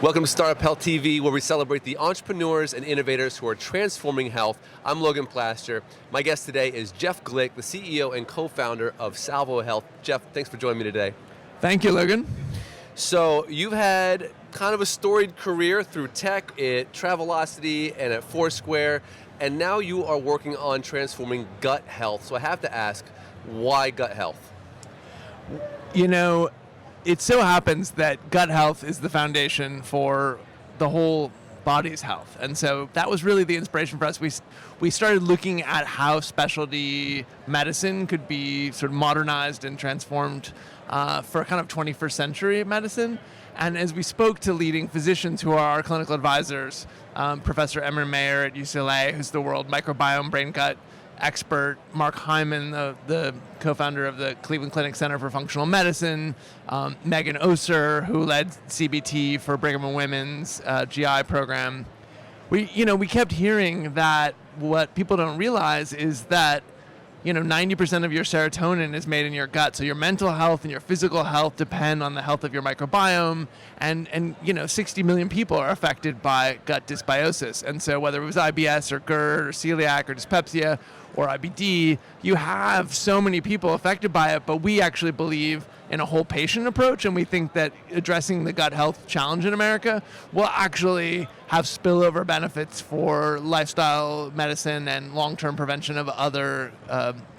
Welcome to Startup Health TV, where we celebrate the entrepreneurs and innovators who are transforming health. I'm Logan Plaster. My guest today is Jeff Glueck, the CEO and co-founder of Salvo Health. Jeff, thanks for joining me today. Thank you, Logan. So you've had kind of a storied career through tech at Travelocity and at Foursquare, and now you are working on transforming gut health. So I have to ask, why gut health? You know, it so happens that gut health is the foundation for the whole body's health. And so that was really the inspiration for us. We started looking at how specialty medicine could be sort of modernized and transformed for kind of 21st century medicine. And as we spoke to leading physicians who are our clinical advisors, Professor Emmer Mayer at UCLA, who's the world microbiome brain gut expert, Mark Hyman, the co-founder of the Cleveland Clinic Center for Functional Medicine, Megan Oser, who led CBT for Brigham and Women's GI program. We kept hearing that what people don't realize is that 90% of your serotonin is made in your gut. So your mental health and your physical health depend on the health of your microbiome. And 60 million people are affected by gut dysbiosis. And so whether it was IBS or GERD or celiac or dyspepsia or IBD, you have so many people affected by it. But we actually believe in a whole patient approach, and we think that addressing the gut health challenge in America will actually have spillover benefits for lifestyle medicine and long-term prevention of other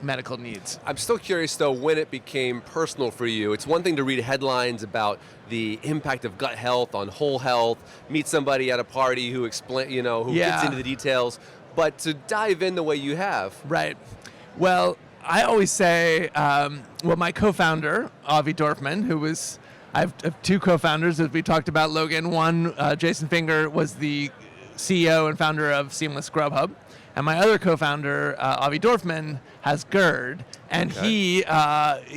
medical needs. I'm still curious, though, when it became personal for you. It's one thing to read headlines about the impact of gut health on whole health, meet somebody at a party who gets into the details, but to dive in the way you have. Right. Well, I always say, my co-founder, Avi Dorfman, I have two co-founders, as we talked about, Logan. One, Jason Finger, was the CEO and founder of Seamless Grubhub. And my other co-founder, Avi Dorfman, has GERD. And he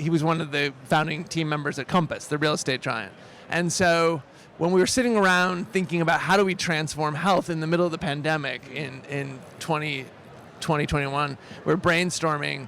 was one of the founding team members at Compass, the real estate giant. And so when we were sitting around thinking about how do we transform health in the middle of the pandemic in 2021, we're brainstorming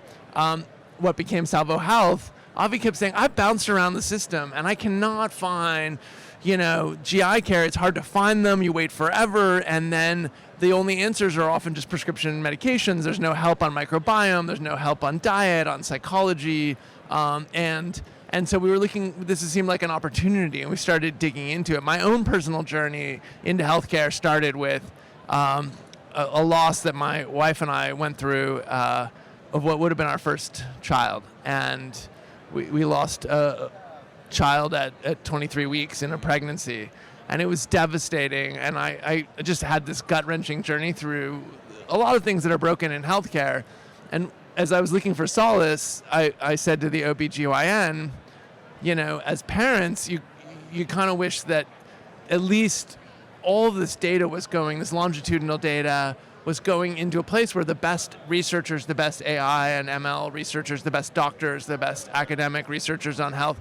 what became Salvo Health. Avi kept saying, I've bounced around the system and I cannot find, GI care. It's hard to find them. You wait forever. And then the only answers are often just prescription medications. There's no help on microbiome. There's no help on diet, on psychology. And so we were looking, this seemed like an opportunity, and we started digging into it. My own personal journey into healthcare started with a loss that my wife and I went through of what would have been our first child. And we lost a child at 23 weeks in a pregnancy. And it was devastating. And I just had this gut-wrenching journey through a lot of things that are broken in healthcare. And as I was looking for solace, I said to the OBGYN, as parents, you kind of wish that at least all of this data was going, this longitudinal data was going into a place where the best researchers, the best AI and ML researchers, the best doctors, the best academic researchers on health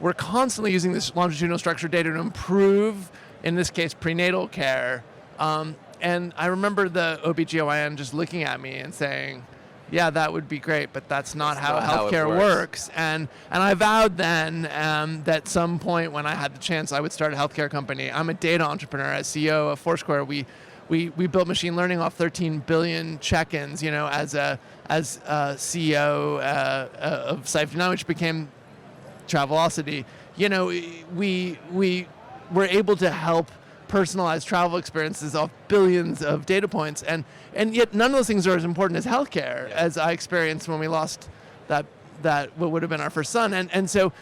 were constantly using this longitudinal structured data to improve, in this case, prenatal care. And I remember the OBGYN just looking at me and saying, yeah, that would be great, but that's not how healthcare works. And I vowed then that at some point when I had the chance, I would start a healthcare company. I'm a data entrepreneur. As CEO of Foursquare, we built machine learning off 13 billion check-ins, as CEO of Safety, which became Travelocity. We were able to help personalized travel experiences off billions of data points, and yet none of those things are as important as healthcare, as I experienced when we lost that what would have been our first son. And so,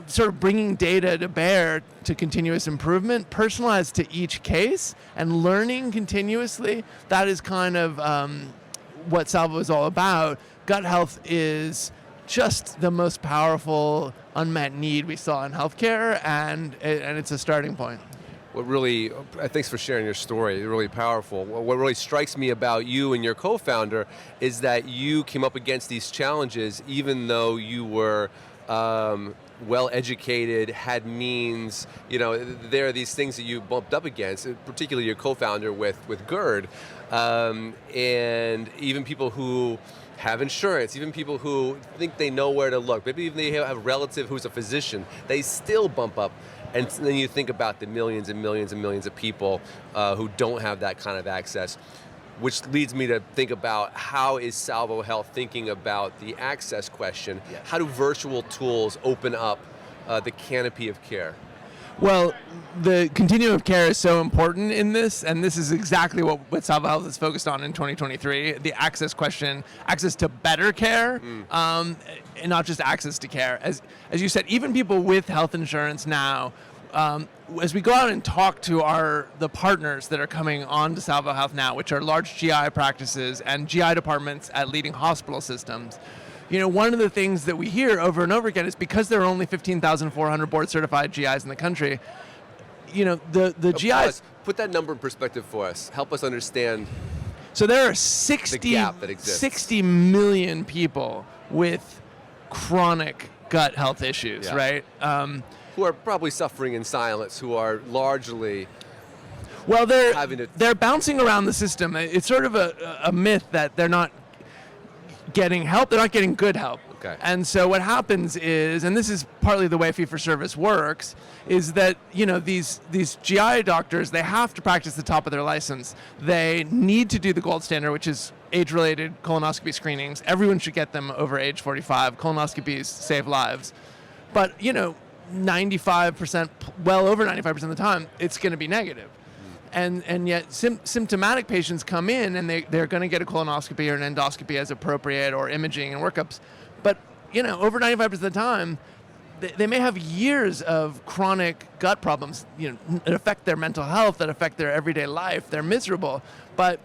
sort of bringing data to bear to continuous improvement, personalized to each case, and learning continuously, that is kind of what Salvo is all about. Gut health is just the most powerful unmet need we saw in healthcare, and it's a starting point. What really, thanks for sharing your story, it's really powerful. What really strikes me about you and your co-founder is that you came up against these challenges even though you were well-educated, had means. There are these things that you bumped up against, particularly your co-founder with GERD, and even people who have insurance, even people who think they know where to look, maybe even they have a relative who's a physician, they still bump up. And then you think about the millions and millions and millions of people who don't have that kind of access, which leads me to think about how is Salvo Health thinking about the access question? Yeah. How do virtual tools open up the canopy of care? Well, the continuum of care is so important in this, and this is exactly what Salvo Health is focused on in 2023, the access question, access to better care, and not just access to care. As you said, even people with health insurance now, as we go out and talk to the partners that are coming on to Salvo Health now, which are large GI practices and GI departments at leading hospital systems, one of the things that we hear over and over again is because there are only 15,400 board-certified GIs in the country, the GIs... Put that number in perspective for us. Help us understand. So there are the gap that exists. 60 million people with chronic gut health issues, right? Who are probably suffering in silence, who are largely... Well, they're bouncing around the system. It's sort of a myth that they're not getting help, they're not getting good help. Okay. And so what happens is, and this is partly the way fee-for-service works, is that these GI doctors, they have to practice the top of their license. They need to do the gold standard, which is age-related colonoscopy screenings. Everyone should get them over age 45. Colonoscopies save lives. But 95%, well over 95% of the time, it's going to be negative. And yet symptomatic patients come in and they're going to get a colonoscopy or an endoscopy as appropriate, or imaging and workups. But, over 95% of the time, they may have years of chronic gut problems, that affect their mental health, that affect their everyday life. They're miserable. But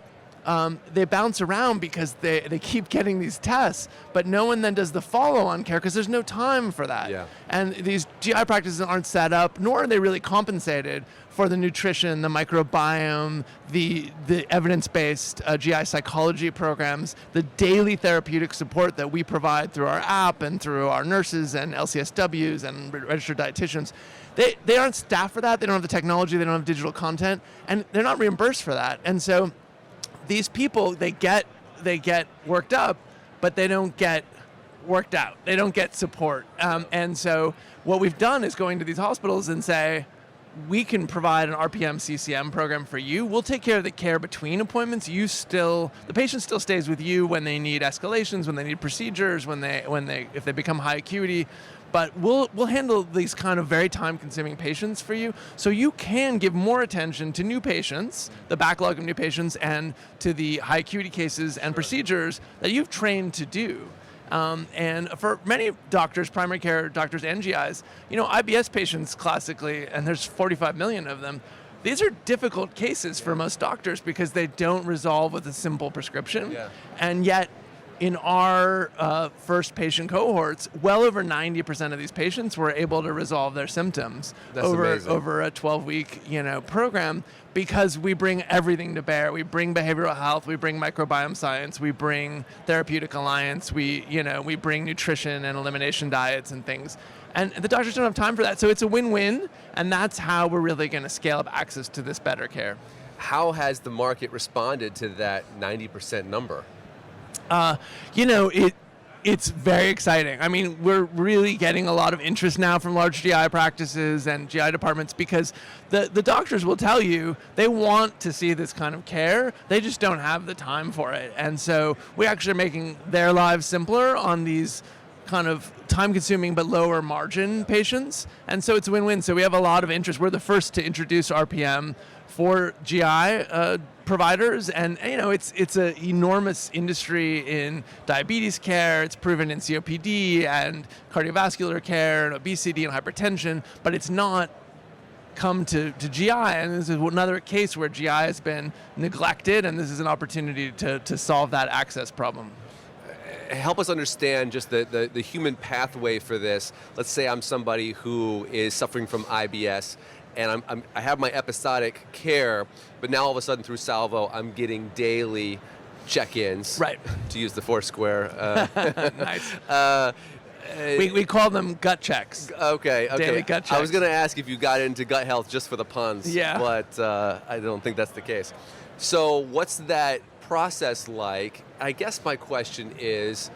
they bounce around because they keep getting these tests, but no one then does the follow-on care because there's no time for that. Yeah. And these GI practices aren't set up, nor are they really compensated for the nutrition, the microbiome, the evidence-based GI psychology programs, the daily therapeutic support that we provide through our app and through our nurses and LCSWs and registered dietitians. They aren't staffed for that. They don't have the technology. They don't have digital content, and they're not reimbursed for that. And so these people, they get worked up, but they don't get worked out. They don't get support. And so what we've done is going to these hospitals and say, we can provide an RPM CCM program for you. We'll take care of the care between appointments. The patient still stays with you when they need escalations, when they need procedures, if they become high acuity. But we'll handle these kind of very time-consuming patients for you, so you can give more attention to new patients, the backlog of new patients, and to the high acuity cases and procedures that you've trained to do. And for many doctors, primary care doctors and GIs, IBS patients classically, and there's 45 million of them, these are difficult cases for most doctors because they don't resolve with a simple prescription. Yeah. And yet, in our first patient cohorts, well over 90% of these patients were able to resolve their symptoms over a 12-week program, because we bring everything to bear. We bring behavioral health, we bring microbiome science, we bring therapeutic alliance, we bring nutrition and elimination diets and things. And the doctors don't have time for that, so it's a win-win, and that's how we're really going to scale up access to this better care. How has the market responded to that 90% number? It's very exciting. I mean, we're really getting a lot of interest now from large GI practices and GI departments, because the doctors will tell you they want to see this kind of care. They just don't have the time for it. And so we actually are making their lives simpler on these kind of time-consuming but lower margin patients. And so it's a win-win. So we have a lot of interest. We're the first to introduce RPM for GI providers, and it's an enormous industry in diabetes care. It's proven in COPD and cardiovascular care and obesity and hypertension, but it's not come to GI, and this is another case where GI has been neglected, and this is an opportunity to solve that access problem. Help us understand just the human pathway for this. Let's say I'm somebody who is suffering from IBS, and I have my episodic care, but now all of a sudden through Salvo, I'm getting daily check-ins. Right. To use the Foursquare. Nice. We call them gut checks. Okay. Daily gut checks. I was going to ask if you got into gut health just for the puns, yeah, but I don't think that's the case. So what's that process like? I guess my question is,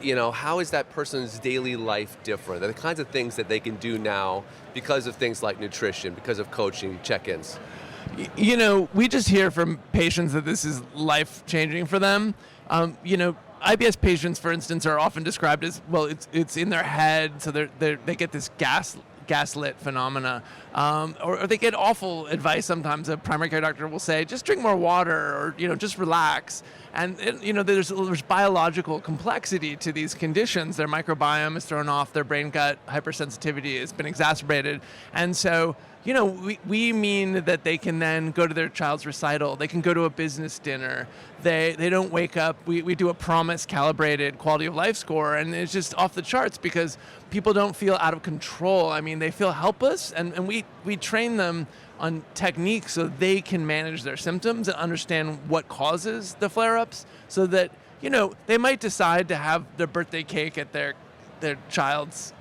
how is that person's daily life different? The kinds of things that they can do now because of things like nutrition, because of coaching, check-ins. We just hear from patients that this is life-changing for them. IBS patients, for instance, are often described as, well, it's in their head, so they get this gaslit phenomena, or they get awful advice. Sometimes a primary care doctor will say, just drink more water, or just relax. And there's biological complexity to these conditions. Their microbiome is thrown off, their brain-gut hypersensitivity has been exacerbated, and so we mean that they can then go to their child's recital, they can go to a business dinner, they don't wake up, we do a promise calibrated quality of life score, and it's just off the charts because people don't feel out of control. I mean, they feel helpless, and we train them on techniques so they can manage their symptoms and understand what causes the flare-ups, so that they might decide to have their birthday cake at their child's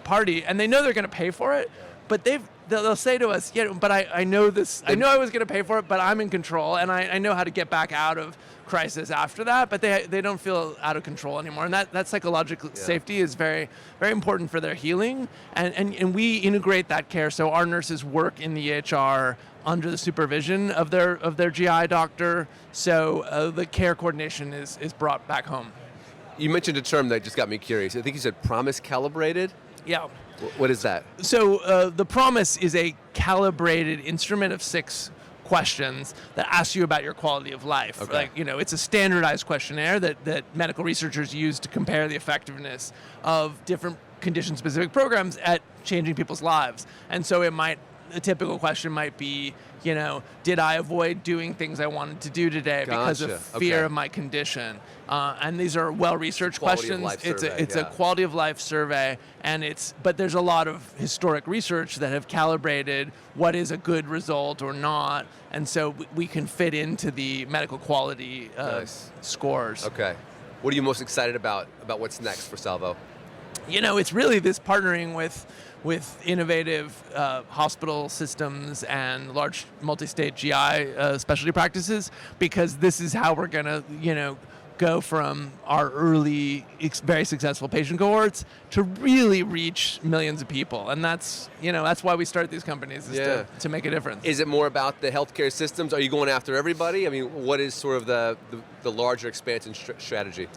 party, and they know they're going to pay for it, but they'll say to us, but I know this. I know I was going to pay for it, but I'm in control, and I know how to get back out of crisis after that. But they don't feel out of control anymore, and that psychological safety is very, very important for their healing. And we integrate that care, so our nurses work in the EHR under the supervision of their GI doctor. So the care coordination is brought back home. You mentioned a term that just got me curious. I think you said promise calibrated. Yeah. What is that? So the promise is a calibrated instrument of 6 questions that asks you about your quality of life. Okay. Like, it's a standardized questionnaire that medical researchers use to compare the effectiveness of different condition-specific programs at changing people's lives. And so a typical question might be, did I avoid doing things I wanted to do today because of fear of my condition? And these are well-researched questions. It's a quality of life survey, but there's a lot of historic research that have calibrated what is a good result or not, and so we can fit into the medical quality scores. Okay. What are you most excited about what's next for Salvo? It's really this partnering with innovative hospital systems and large multi-state GI specialty practices, because this is how we're going to, go from our early, very successful patient cohorts to really reach millions of people. And that's why we started these companies, is to make a difference. Is it more about the healthcare systems? Are you going after everybody? I mean, what is sort of the larger expansion strategy?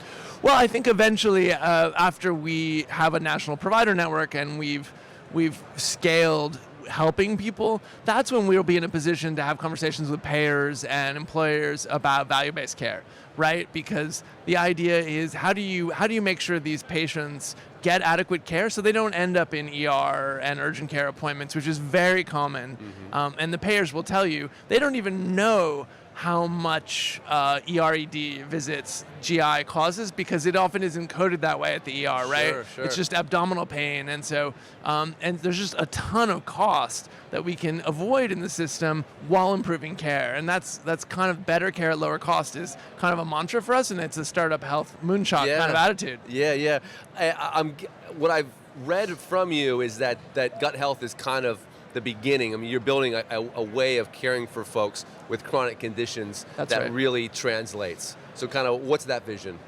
Well, I think eventually, after we have a national provider network and we've scaled helping people, that's when we'll be in a position to have conversations with payors and employers about value-based care, right? Because the idea is, how do you make sure these patients get adequate care so they don't end up in ER and urgent care appointments, which is very common. Mm-hmm. And the payors will tell you they don't even know how much ERED visits GI causes, because it often isn't coded that way at the ER, right? Sure. It's just abdominal pain, and so and there's just a ton of cost that we can avoid in the system while improving care, and that's kind of better care at lower cost is kind of a mantra for us, and it's a startup health moonshot kind of attitude. Yeah. What I've read from you is that gut health is kind of the beginning. I mean, you're building a way of caring for folks with chronic conditions that really translates. So kind of what's that vision?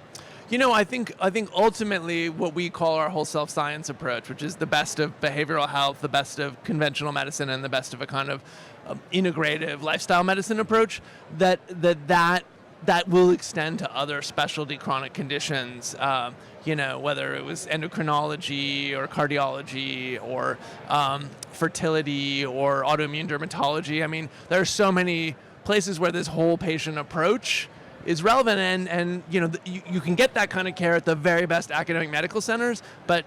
I think ultimately what we call our whole self-science approach, which is the best of behavioral health, the best of conventional medicine, and the best of a kind of integrative lifestyle medicine approach, that will extend to other specialty chronic conditions, whether it was endocrinology or cardiology or fertility or autoimmune dermatology. I mean, there are so many places where this whole patient approach is relevant, and you can get that kind of care at the very best academic medical centers, but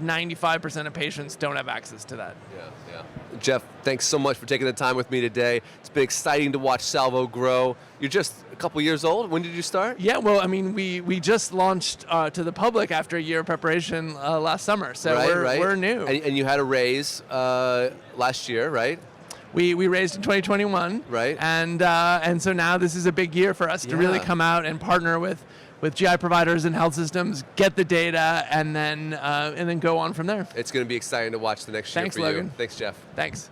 95% of patients don't have access to that. Yeah. Jeff, thanks so much for taking the time with me today. It's been exciting to watch Salvo grow. You're just a couple years old. When did you start? Yeah, well, I mean, we just launched to the public after a year of preparation last summer, so we're new. And you had a raise last year, right? We raised in 2021, right? And so now this is a big year for us to really come out and partner with GI providers and health systems, get the data, and then go on from there. It's going to be exciting to watch the next year for you. Thanks, Logan. Thanks, Jeff. Thanks.